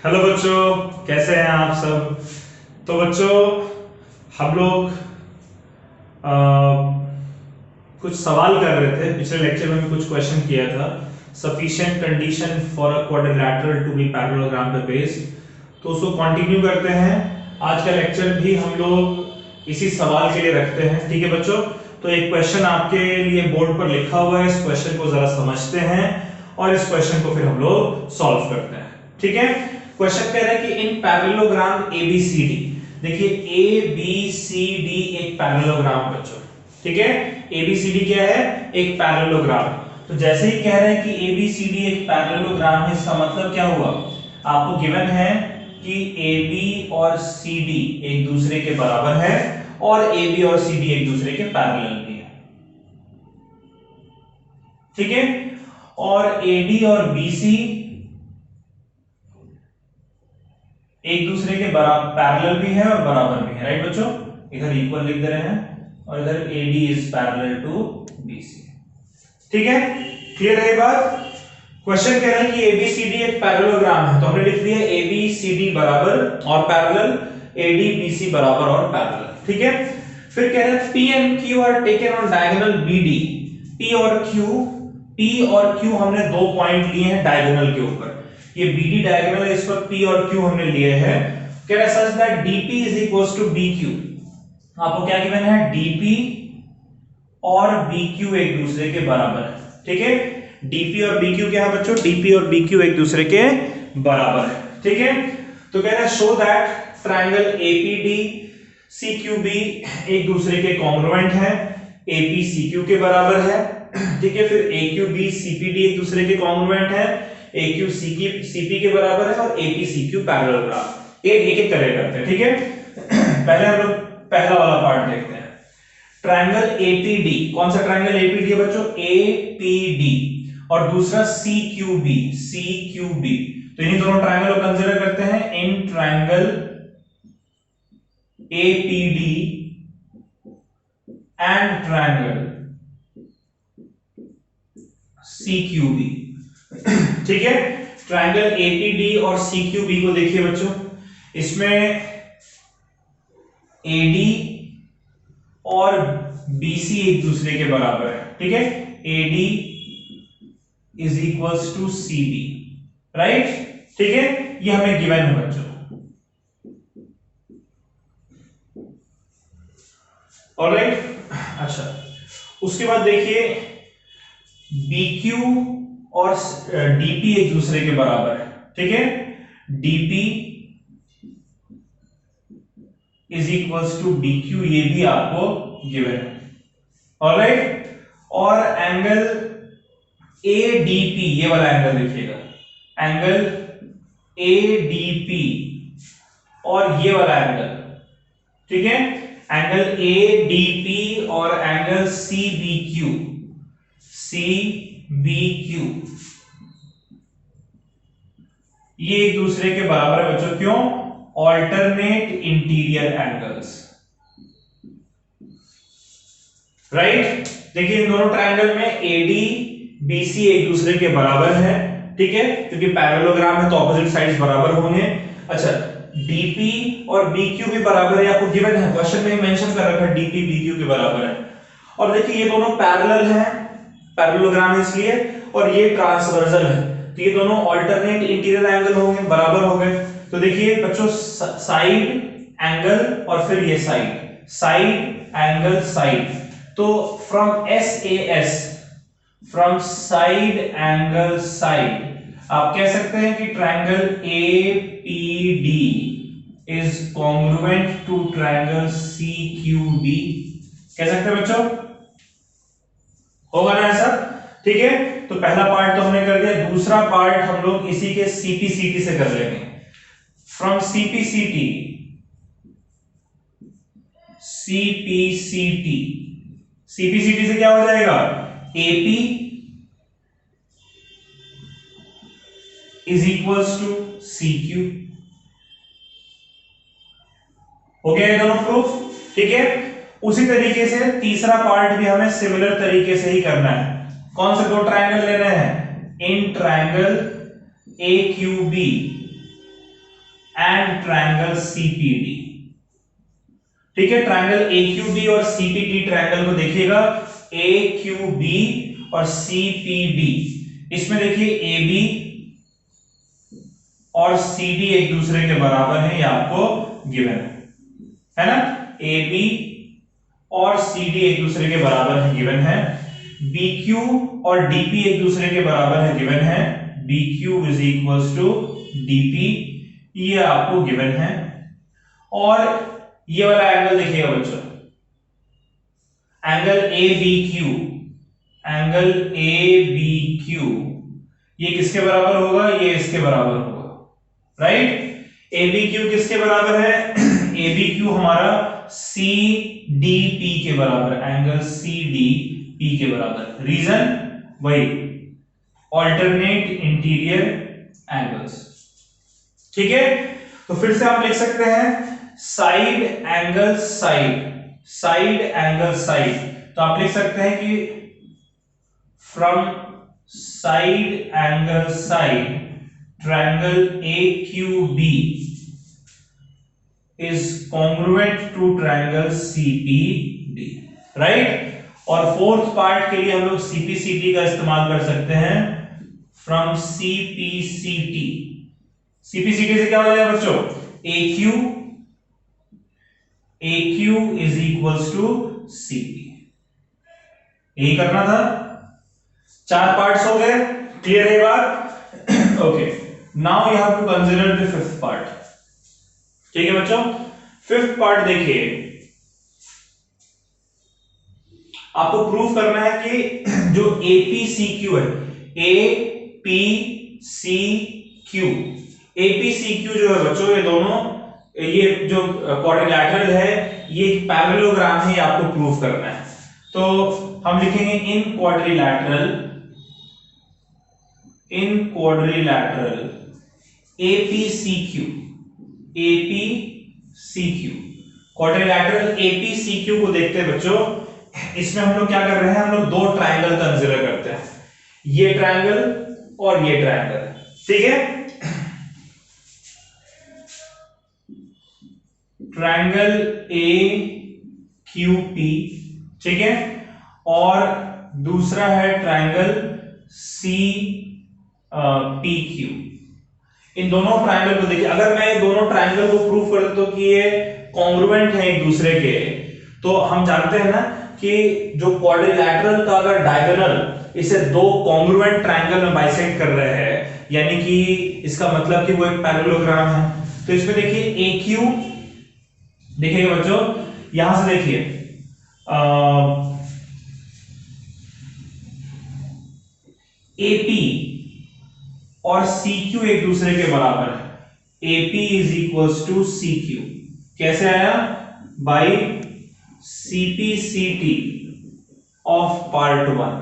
Hello बच्चों, कैसे हैं आप सब। तो बच्चों, हम लोग अ, कुछ सवाल कर रहे थे। पिछले लेक्चर में भी कुछ क्वेश्चन किया था। Sufficient condition for a quadrilateral to be parallelogram पे बेस्ड। तो उसको कंटिन्यू करते हैं। आज का लेक्चर भी हम लोग इसी सवाल के लिए रखते हैं। ठीक है बच्चों, तो एक क्वेश्चन आपके लिए बोर्ड पर लिखा हुआ है। इस क्वेश्चन को जरा समझते हैं और इस क्वेश्चन को फिर हम लोग सॉल्व करते हैं। ठीक है, क्वेश्चन कह रहा है कि इन पैरेललोग्राम एबीसीडी, देखिए एबीसीडी एक पैरेललोग्राम बच्चों। ठीक है, एबीसीडी क्या है? एक पैरेललोग्राम। तो जैसे ही कह रहे हैं कि एबीसीडी एक पैरेललोग्राम है, इसका मतलब क्या हुआ? आपको गिवन है कि AB और CD एक दूसरे के बराबर है और AB और CD एक दूसरे के पैरेलल भी है। ठीक है, और AD और BC एक दूसरे के बराबर पैरेलल भी है और बराबर भी है। राइट बच्चों, इधर इक्वल लिख दे रहे हैं और इधर AD is parallel to BC। ठीक है, क्लियर है ये बात? क्वेश्चन कह रहा है कि ABCD एक पैरेललोग्राम है, तो हमने लिख दिया ABCD बराबर और पैरेलल, ADBC बराबर और पैरेलल। ठीक है, फिर कह रहा है P and Q are taken on diagonal BD। P और Q हमने दो पॉइंट लिए हैं डायगोनल के ऊपर। ये BD डायगोनल है, इस पर P और Q हमने लिए हैं। कह रहा है such that DP is equals to BQ। आपको क्या गिवन है? DP और BQ एक दूसरे के बराबर है। ठीक है, DP और BQ क्या है बच्चों? DP और BQ एक दूसरे के बराबर है। ठीक है, तो कह रहा है show that triangle APD CQB एक दूसरे के कॉन्ग्रुएंट है, AP CQ के बराबर है। ठीक है, फिर AQB CPD एक दूसरे के कॉन्ग्रुएंट है, AQ CP के बराबर है और AP CQ पैरेललोग्राम। एक एक करके करते हैं। ठीक है, पहले हम लोग पहला वाला पार्ट देखते हैं। ट्रायंगल APD, कौन सा ट्रायंगल APD है बच्चों? APD। और दूसरा CQB। तो इन्हीं दोनों ट्रायंगल को कंसीडर करते हैं। In triangle APD and triangle CQB। ठीक है, ट्रायंगल APD और CQB को देखिए बच्चों, इसमें AD और BC एक दूसरे के बराबर है। ठीक है, AD is equals to CB। Right, ठीक है, ये हमें गिवन है बच्चों। ऑलराइट, अच्छा, उसके बाद देखिए BQ और DP एक दूसरे के बराबर है। ठीक है, DP is equals to BQ, ये भी आपको गिवन है। ऑलराइट, और एंगल ADP, ये वाला एंगल देखिएगा, एंगल ADP और ये वाला एंगल। ठीक है, एंगल ADP और एंगल CBQ ये एक दूसरे के बराबर है बच्चों। क्यों? Alternate interior angles. राइट, देखिए इन दोनों ट्रायंगल में ADBC एक दूसरे के बराबर है। ठीक है, क्योंकि पैरेललोग्राम है तो ऑपोजिट साइड्स बराबर होंगे। अच्छा, DP और BQ भी बराबर है, आपको गिवन है, क्वेश्चन में मेंशन कर रखा है DP BQ के बराबर है। और देखिए ये दोनों पैरेलल हैं, पैरेललोग्राम है इसलिए, और ये ट्रांसवर्सल है, तो ये दोनों अल्टरनेट इंटीरियर एंगल होंगे, बराबर हो गए। तो देखिए बच्चों, साइड एंगल और फिर ये साइड एंगल साइड, तो from SAS, from side angle side, आप कह सकते हैं कि triangle APD is congruent to triangle CQB। कह सकते हैं बच्चों, होगा ना ऐसा? ठीक है, तो पहला पार्ट तो हमने कर दिया। दूसरा पार्ट हम लोग इसी के CPCT से कर लेंगे। फ्रॉम CPCT से क्या हो जाएगा? AP is equals to CQ। हो गया ये दोनों प्रूफ। ठीक है, उसी तरीके से तीसरा पार्ट भी हमें सिमिलर तरीके से ही करना है। कौन से दो ट्रायंगल लेने हैं? In triangle AQB and triangle CPD. ठीक है, ट्रायंगल AQB और CPD ट्रायंगल को देखिएगा, AQB और CPD, इसमें देखिए AB और CD एक दूसरे के बराबर है, ये आपको गिवन है ना। AB और CD एक दूसरे के बराबर है, गिवन है। BQ और DP एक दूसरे के बराबर है, गिवन है। BQ is equals to DP, ये आपको गिवन है। और ये वाला एंगल देखिएगा बच्चों, एंगल ABQ, एंगल ABQ ये किसके बराबर होगा, ये इसके बराबर होगा, राइट। ABQ किसके बराबर है, ABQ हमारा CDP के बराबर, एंगल CDP के बराबर। रीजन वही, ऑल्टरनेट इंटीरियर एंगल्स। ठीक है, तो फिर से आप लिख सकते हैं side angle side, side angle side, तो आप लिख सकते हैं कि from side angle side triangle AQB is congruent to triangle CPD, right. और फोर्थ पार्ट के लिए हम लोग CPCD का इस्तेमाल कर सकते हैं, फ्रॉम CPCT। CPCT से क्या हो जाएगा बच्चों, AQ is equals to CP। यही करना था, 4 पार्ट्स हो गए, क्लियर है बात। Okay, now you have to consider the fifth part. ठीक है बच्चों, फिफ्थ पार्ट देखिए, आपको प्रूफ करना है कि जो APCQ है, APCQ जो है बच्चों, ये दोनों, ये जो क्वाड्रिलैटरल है, ये पैरेललोग्राम है, आपको प्रूफ करना है। तो हम लिखेंगे इन क्वाड्रिलैटरल APCQ, क्वाड्रिलैटरल APCQ को देखते हैं बच्चों। इसमें हम लोग क्या कर रहे हैं, हम लोग 2 ट्रायंगल कंसीडर करते हैं, ये ट्रायंगल और ये ट्रायंगल। ठीक है, ट्रायंगल AQP, ठीक है, और दूसरा है ट्रायंगल CPQ। इन दोनों ट्रायंगल को देखिए, अगर मैं दोनों ट्रायंगल को प्रूफ कर देता हूं कि ये कॉन्ग्रुएंट है एक दूसरे के, तो हम जानते हैं ना कि जो क्वाड्रिलैटरल का अगर डायगोनल इसे 2 कॉन्ग्रुएंट ट्रायंगल में बाइसेक्ट कर रहे हैं, यानी कि इसका मतलब कि वो एक पैरेललोग्राम है। तो इसमें देखिए AQ, देखिएगा बच्चों, यहां से देखिए AP और CQ एक दूसरे के बराबर है। AP is equals to CQ, कैसे आया, by CPCT of part 1।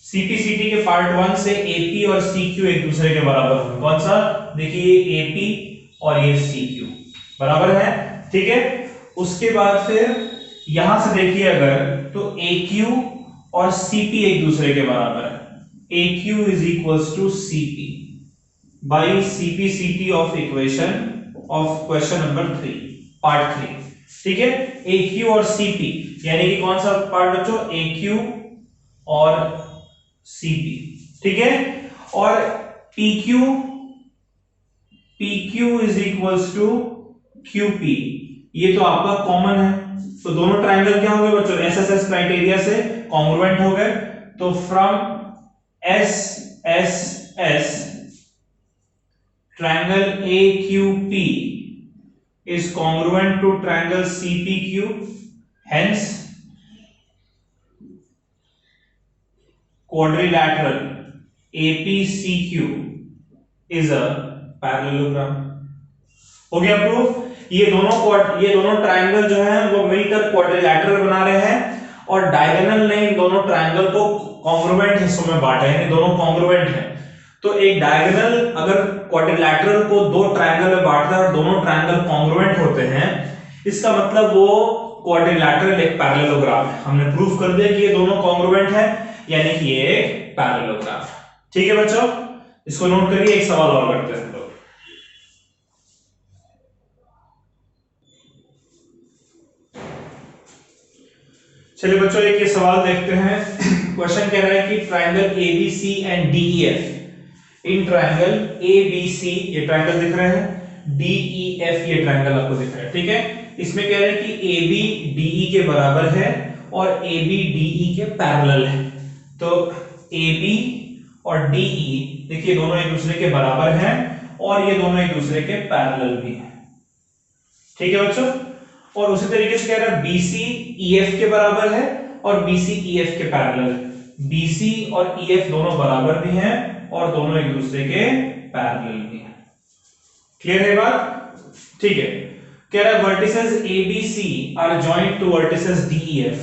CPCT के पार्ट 1 से AP और CQ एक दूसरे के बराबर है। कौन सा, देखिए AP और ये CQ बराबर है। ठीक है, उसके बाद फिर यहां से देखिए अगर, तो AQ और CP एक दूसरे के बराबर है। AQ is equals to CP by CPCT of equation of question number 3, part 3। ठीक है, AQ और CP यानी कि कौन सा पार्ट बच्चों, AQ और CP। ठीक है, और PQ is equals to QP, ये तो आपका कॉमन है। तो दोनों ट्रायंगल क्या हो गए बच्चों, SSS क्राइटेरिया से कॉन्ग्रुएंट हो गए। तो from SSS triangle AQP is congruent to triangle CPQ, hence quadrilateral APCQ is a parallelogram। हो गया प्रूफ। ये दोनों ट्रायंगल जो हैं वो मिलकर क्वाड्रिलैटरल बना रहे हैं, और डायगोनल ने इन दोनों ट्रायंगल को कॉन्ग्रुएंट हिस्सों में बांटा है, यानी दोनों कॉन्ग्रुएंट हैं। तो एक डायगोनल अगर क्वाड्रिलैटरल को 2 ट्रायंगल में बांटता है और दोनों ट्रायंगल कॉन्ग्रुएंट होते हैं, इसका मतलब वो क्वाड्रिलैटरल एक पैरेललोग्राम है। हमने प्रूफ कर दिया कि ये दोनों कॉन्ग्रुएंट है, यानी कि ये एक पैरेललोग्राम है। ठीक है बच्चों, इसको नोट करिए। एक सवाल और करते हैं हम लोग। चलिए बच्चों एक ये सवाल देखते हैं। क्वेश्चन कह रहा है कि triangle ABC and DEF, in triangle ABC ये ट्रायंगल दिख रहे हैं, DEF ये ट्रायंगल आपको दिख रहा है, ठीक है। इसमें कह रहे हैं कि AB DE के बराबर है और AB DE के पैरेलल है। तो AB और DE देखिए दोनों एक दूसरे के बराबर हैं और ये दोनों एक दूसरे के पैरेलल भी हैं, ठीक है बच्चों। और उसी तरीके से कह रहा है BC EF के बराबर है और BC EF के पैरेलल है। BC और EF दोनों बराबर भी हैं और दोनों एक दूसरे के पैरेलल भी हैं। क्लियर है बात? ठीक है। कह रहा है vertices ABC are joint to vertices DEF।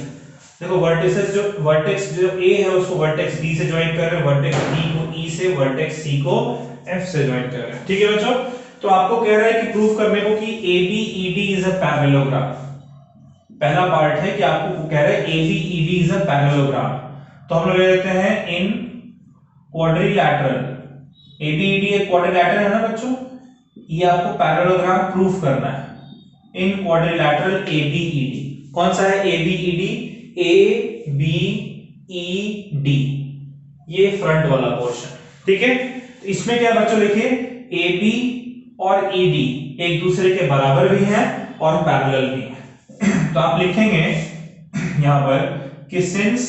देखो वर्टिसेस जो वर्टेक्स जो A है उसको वर्टेक्स D से ज्वाइन कर रहे हैं, वर्टेक्स D को E से, वर्टेक्स C को F से ज्वाइन कर रहे हैं, ठीक है बच्चों। तो आपको कह रहा है कि प्रूव करने को कि ABED इज अ पैरेललोग्राम। पहला पार्ट है कि आपको कह रहा है ABED इज अ पैरेललोग्राम। तो हम लोग ले लेते हैं इन क्वाड्रिलैटरल, ABED एक क्वाड्रिलैटरल है ना बच्चों, ये आपको पैरेललोग्राम प्रूफ करना है। इन क्वाड्रिलैटरल ABED कौन सा है? ABED ABED ये फ्रंट वाला पोर्शन, ठीक है। इसमें क्या बच्चों लिखिए AB और ED एक दूसरे के बराबर भी हैं और पैरेलल भी हैं। तो आप लिखेंगे यहां पर कि since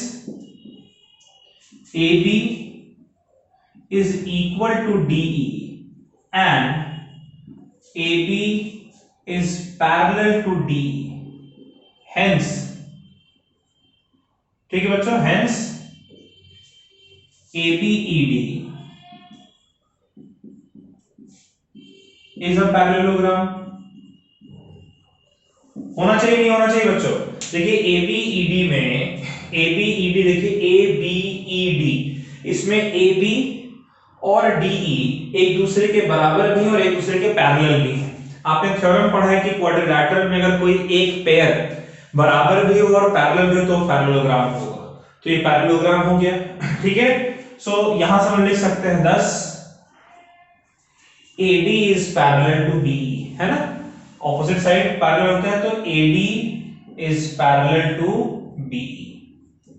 AB is equal to DE and AB is parallel to DE, hence, ठीक है बच्चों, hence ABED is a parallelogram। होना चाहिए नहीं होना चाहिए बच्चों? देखिए ABED में ABED देखिए ABED इसमें AB और DE एक दूसरे के बराबर भी और एक दूसरे के पैरेलल भी हैं। आपने थ्योरम पढ़ा है कि क्वाड्रिलैटरल में अगर कोई एक पेयर बराबर भी हो और पैरेलल भी हो तो पैरेललोग्राम होगा। तो ये पैरेललोग्राम हो गया, ठीक है। सो यहां से हम लिख सकते हैं 10 AD is parallel to BE, है ना, ऑपोजिट साइड पैरेलल होता है, तो AD is parallel to BE।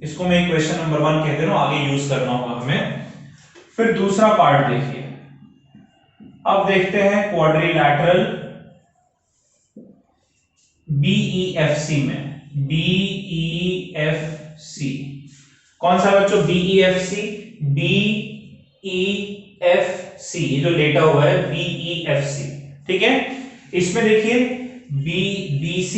इसको मैं इक्वेशन नंबर 1 कहते हैं, आगे यूज करना होगा हमें। फिर दूसरा पार्ट देखिए, अब देखते हैं क्वाड्रिलैटरल BEFC में, BEFC कौन सा बच्चों? BEFC BEFC ये जो डेटा हुआ है BEFC, ठीक है। इसमें देखिए BC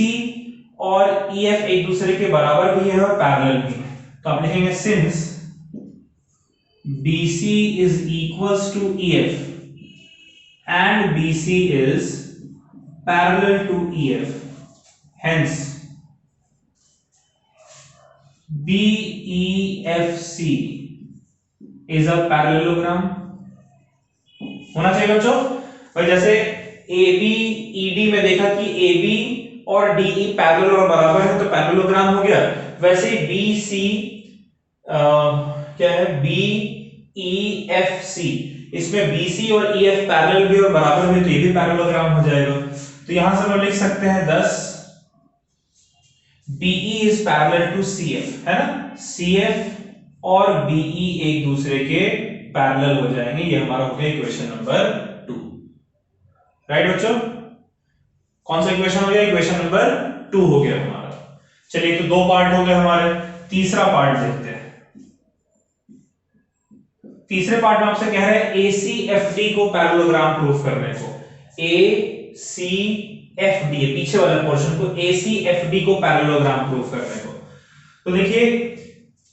और EF एक दूसरे के बराबर भी है और पैरेलल भी है। तो आप लिखेंगे since BC is equals to EF and BC is parallel to EF, hence BEFC is a parallelogram। होना चाहिए बच्चों भाई। जैसे ABED में देखा कि AB और DE पैरेलल और बराबर है तो पैरेललोग्राम हो गया, वैसे ही BC क्या है BEFC, इसमें BC और EF पैरेलल भी और बराबर भी, तो ये भी पैरेललोग्राम हो जाएगा। तो यहां से हम लिख सकते हैं 10 BE is parallel to CF, है ना, CF और BE एक दूसरे के पैरेलल हो जाएंगे। ये हमारा हो गया इक्वेशन नंबर 2, राइट बच्चों। कौन सा इक्वेशन हो गया? इक्वेशन नंबर 2 हो गया हमारा। चलिए तो 2 पार्ट हो गए हमारे, तीसरा पार्ट देखते हैं। तीसरे पार्ट में आपसे कह रहे हैं ACFD को पैरेललोग्राम प्रूफ करने को। ACFD पीछे वाले पोर्शन को, ACFD को पैरेललोग्राम प्रूफ करने को। तो देखिए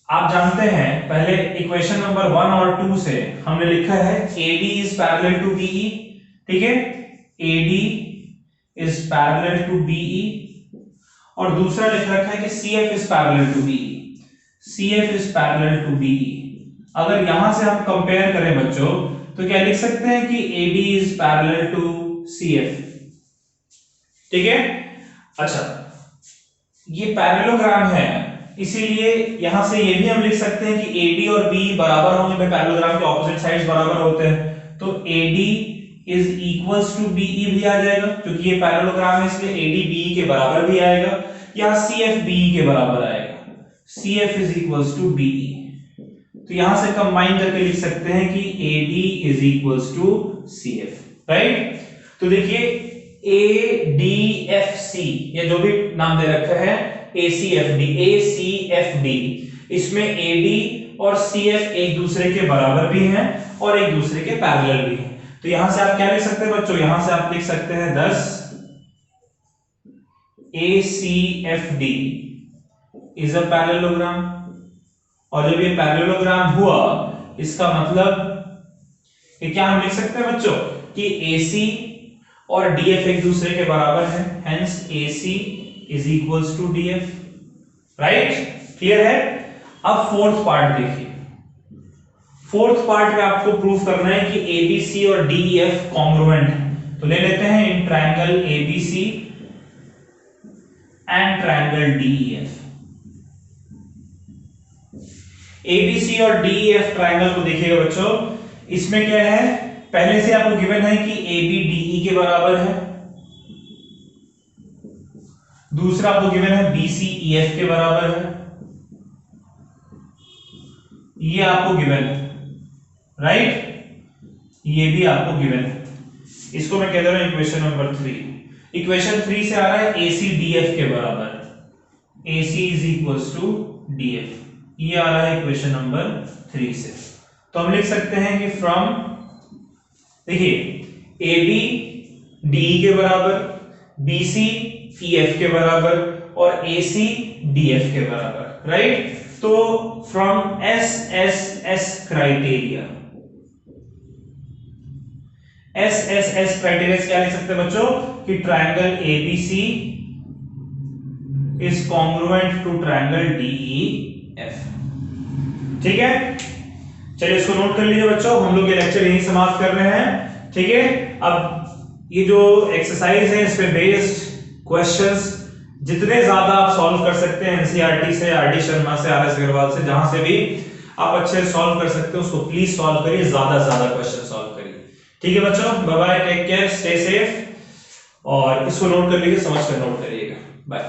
आप जानते हैं पहले इक्वेशन नंबर 1 और 2 से हमने लिखा है AD is parallel to BE, ठीक है, AD is parallel to BE, और दूसरा लिख रखा है कि CF is parallel to BE, CF is parallel to BE। अगर यहां से हम कंपेयर करें बच्चों तो क्या लिख सकते हैं कि AD is parallel to CF, ठीक है। अच्छा ये पैरेललोग्राम है, इसीलिए यहां से ये भी हम लिख सकते हैं कि AD और BE बराबर होंगे, पैरेललोग्राम के ऑपोजिट साइड्स बराबर होते हैं, तो AD is equals to BE भी आ जाएगा, क्योंकि ये पैरेललोग्राम है इसलिए AD BE के बराबर भी आएगा, या CF BE के बराबर आएगा। CF is equals to BE। तो यहां से कंबाइन करके लिख सकते हैं कि AD is equals to CF, right. तो देखिए ADFC या जो भी नाम दे रखा है ACFD, इसमें AD और CF एक दूसरे के बराबर भी हैं और एक दूसरे के पैरेलल भी हैं। तो यहां से आप क्या लिख सकते हैं बच्चों, यहां से आप लिख सकते हैं 10 ACFD इज अ पैरेललोग्राम। और जब ये पैरेललोग्राम हुआ इसका मतलब कि क्या हम लिख सकते हैं बच्चों कि AC और DF एक दूसरे के बराबर है, hence AC is equals to DF, right. Clear है। अब फोर्थ पार्ट देखिए। फोर्थ पार्ट में आपको प्रूफ करना है कि ABC और DEF कॉन्ग्रुएंट है। तो ले लेते हैं in triangle ABC and triangle DEF। ABC और DEF ट्रायंगल को देखिएगा बच्चों, इसमें क्या है, पहले से आपको गिवन है कि AB DE के बराबर है, दूसरा आपको गिवन है BC EF के बराबर है, ये आपको गिवन है, राइट। ये भी आपको गिवन है। इसको मैं कह दे रहा हूं इक्वेशन नंबर 3। इक्वेशन 3 से आ रहा है AC DF के बराबर, AC is equals to DF, ये आ रहा है इक्वेशन नंबर 3 से। तो हम लिख सकते हैं कि फ्रॉम, देखिए AB DE के बराबर, BC EF के बराबर और AC DF के बराबर, राइट। तो from SSS criteria, SSS criteria क्या लिख सकते हैं बच्चों कि triangle ABC is congruent to triangle DEF। ठीक है, चलिए इसको नोट कर लीजिए बच्चों। हम लोग ये लेक्चर यहीं समाप्त कर रहे हैं, ठीक है। अब ये जो एक्सरसाइज है इस पे बेस्ड क्वेश्चंस जितने ज्यादा आप सॉल्व कर सकते हैं एनसीईआरटी से, आरडी शर्मा से, आरएस अग्रवाल से, जहां से भी आप अच्छे से सॉल्व कर सकते हो उसको प्लीज सॉल्व करिए, ज्यादा से ज्यादा क्वेश्चन सॉल्व करिए। ठीक है बच्चों, bye bye, take care, stay safe. और इसको नोट कर लीजिए, समझ कर नोट करिएगा। बाय।